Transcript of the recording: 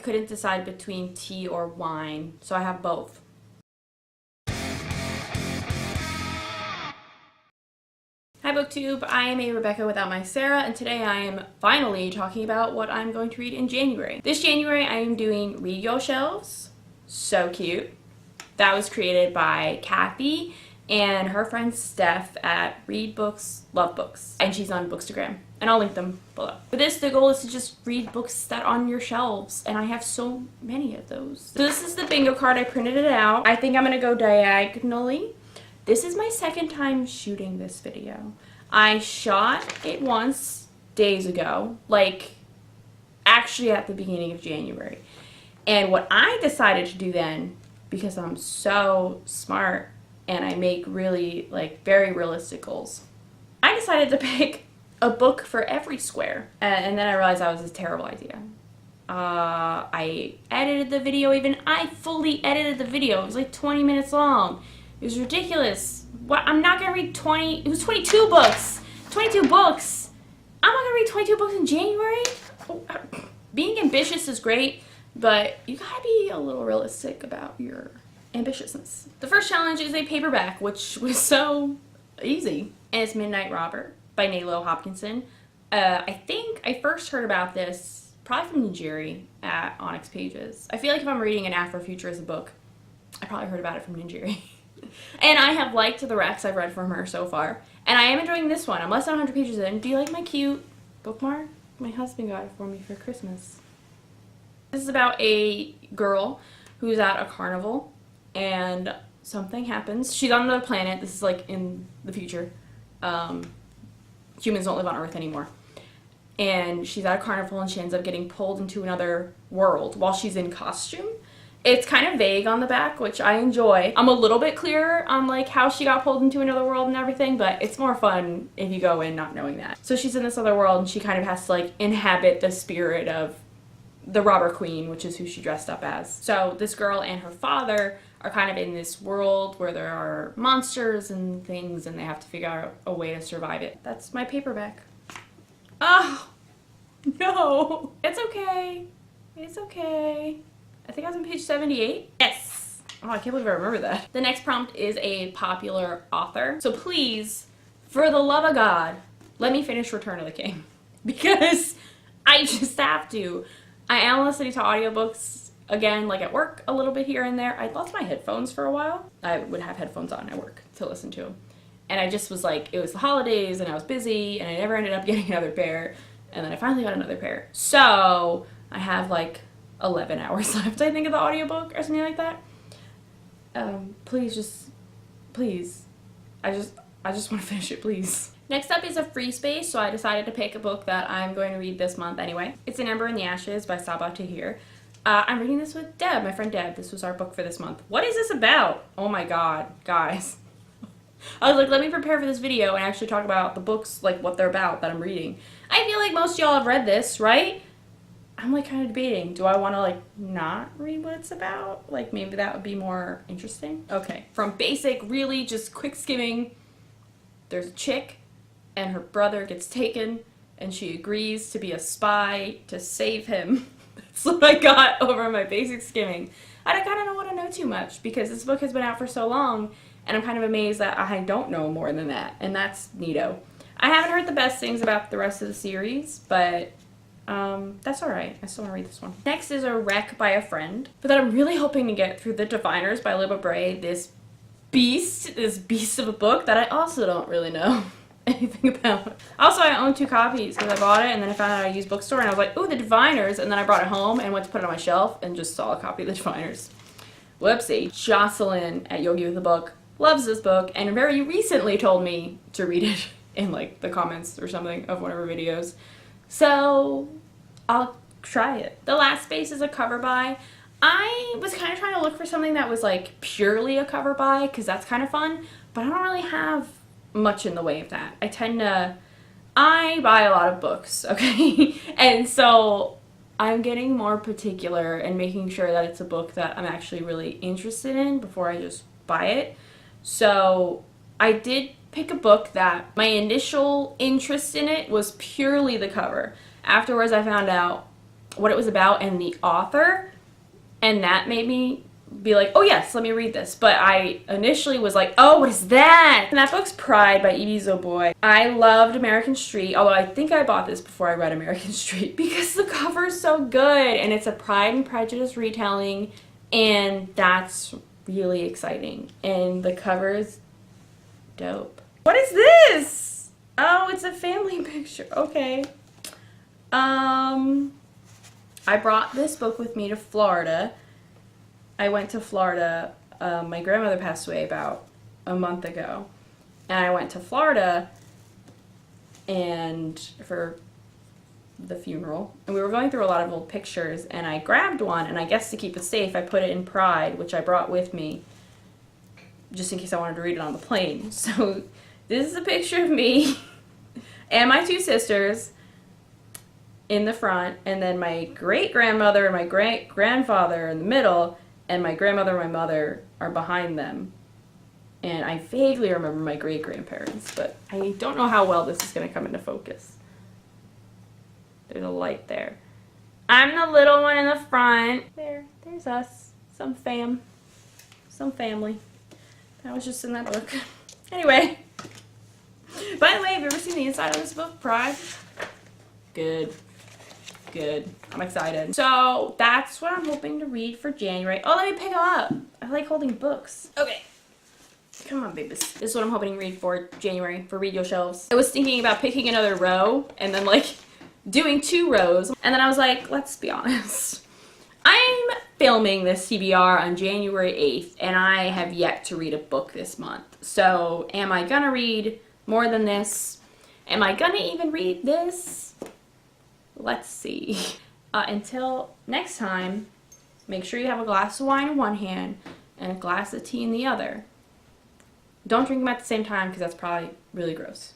couldn't decide between tea or wine, so I have both. Hi BookTube, I am a Rebecca without my Sarah, and today I am finally talking about what I'm going to read in January. This January I am doing Read Your Shelves. So cute. That was created by Kathy and her friend Steph at Read Books, Love Books, and she's on Bookstagram, and I'll link them below. For this, the goal is to just read books that are on your shelves, and I have so many of those. So this is the bingo card. I printed it out. I think I'm gonna go diagonally. This is my second time shooting this video. I shot it once days ago, like actually at the beginning of January. And what I decided to do then, because I'm so smart and I make really like very realistic goals, I decided to pick a book for every square. And then I realized that was a terrible idea. I edited the video even. I fully edited the video. It was like 20 minutes long. It was ridiculous. What? I'm not gonna read 20, it was 22 books. 22 books. I'm not gonna read 22 books in January. Being ambitious is great, but you gotta be a little realistic about your ambitiousness. The first challenge is a paperback, which was so easy. And it's Midnight Robber by Nalo, Hopkinson. I think I first heard about this probably from Ninjiri at Onyx Pages. I feel like if I'm reading an Afrofuturism book, I probably heard about it from Ninjiri. And I have liked the Rex I've read from her so far. And I am enjoying this one. I'm less than 100 pages in. Do you like my cute bookmark? My husband got it for me for Christmas. This is about a girl who's at a carnival and something happens. She's on another planet. This is like in the future. Humans don't live on Earth anymore. And she's at a carnival and she ends up getting pulled into another world while she's in costume. It's kind of vague on the back, which I enjoy. I'm a little bit clearer on like how she got pulled into another world and everything, but it's more fun if you go in not knowing that. So she's in this other world and she kind of has to like inhabit the spirit of the robber queen, which is who she dressed up as. So this girl and her father are kind of in this world where there are monsters and things and they have to figure out a way to survive it. That's my paperback. Oh, no. It's okay. It's okay. I think I was on page 78. Yes! Oh, I can't believe I remember that. The next prompt is a popular author. So please, for the love of God, let me finish Return of the King. Because I just have to. I am listening to audiobooks again, like at work a little bit here and there. I lost my headphones for a while. I would have headphones on at work to listen to them. And I just was like, it was the holidays and I was busy and I never ended up getting another pair. And then I finally got another pair. So I have like 11 hours left, I think, of the audiobook or something like that. Please. I just want to finish it, please. Next up is a free space, so I decided to pick a book that I'm going to read this month anyway. It's An Ember in the Ashes by Sabaa Tahir. I'm reading this with Deb, my friend Deb. This was our book for this month. What is this about? Oh my god, guys. I was like, let me prepare for this video and actually talk about the books, like what they're about that I'm reading. I feel like most of y'all have read this, right? I'm like kind of debating, do I want to like not read what it's about? Like maybe that would be more interesting. Okay, from basic, really just quick skimming, there's a chick and her brother gets taken and she agrees to be a spy to save him. That's what I got over my basic skimming. I kind of don't want to know too much because this book has been out for so long and I'm kind of amazed that I don't know more than that, and that's neato. I haven't heard the best things about the rest of the series, but that's alright. I still want to read this one. Next is A Wreck by a Friend, but then I'm really hoping to get through The Diviners by Libba Bray, this beast of a book that I also don't really know anything about. Also, I own 2 copies because I bought it and then I found out at a used bookstore and I was like, ooh, The Diviners, and then I brought it home and went to put it on my shelf and just saw a copy of The Diviners. Whoopsie. Jocelyn at Yogi with a Book loves this book and very recently told me to read it in like the comments or something of one of her videos. So I'll try it. The last space is a cover by. I was kind of trying to look for something that was like purely a cover by because that's kind of fun, but I don't really have much in the way of that. I buy a lot of books, okay? And so I'm getting more particular and making sure that it's a book that I'm actually really interested in before I just buy it. So I did pick a book that my initial interest in it was purely the cover. Afterwards I found out what it was about and the author, and that made me be like, oh yes, let me read this. But I initially was like, oh, what is that? And that book's Pride by Ibi Zoboi. I loved American Street, although I think I bought this before I read American Street because the cover is so good, and it's a Pride and Prejudice retelling, and that's really exciting. And the cover is dope. What is this? Oh, it's a family picture. Okay. I brought this book with me to Florida. I went to Florida. My grandmother passed away about a month ago. And I went to Florida and for the funeral. And we were going through a lot of old pictures, and I grabbed one, and I guess to keep it safe, I put it in Pride, which I brought with me just in case I wanted to read it on the plane. So this is a picture of me and my two sisters in the front, and then my great-grandmother and my great-grandfather in the middle, and my grandmother and my mother are behind them. And I vaguely remember my great-grandparents, but I don't know how well this is going to come into focus. There's a light there. I'm the little one in the front. There's us. Some family. That was just in that book. Anyway. By the way, have you ever seen the inside of this book, Pride? Good. I'm excited. So that's what I'm hoping to read for January. Oh, let me pick them up. I like holding books. Okay. Come on, babies. This is what I'm hoping to read for January for Read Your Shelves. I was thinking about picking another row and then like doing 2 rows. And then I was like, let's be honest. I'm filming this TBR on January 8th, and I have yet to read a book this month. So am I gonna read more than this? Am I gonna even read this? Let's see. Until next time, make sure you have a glass of wine in one hand and a glass of tea in the other. Don't drink them at the same time because that's probably really gross.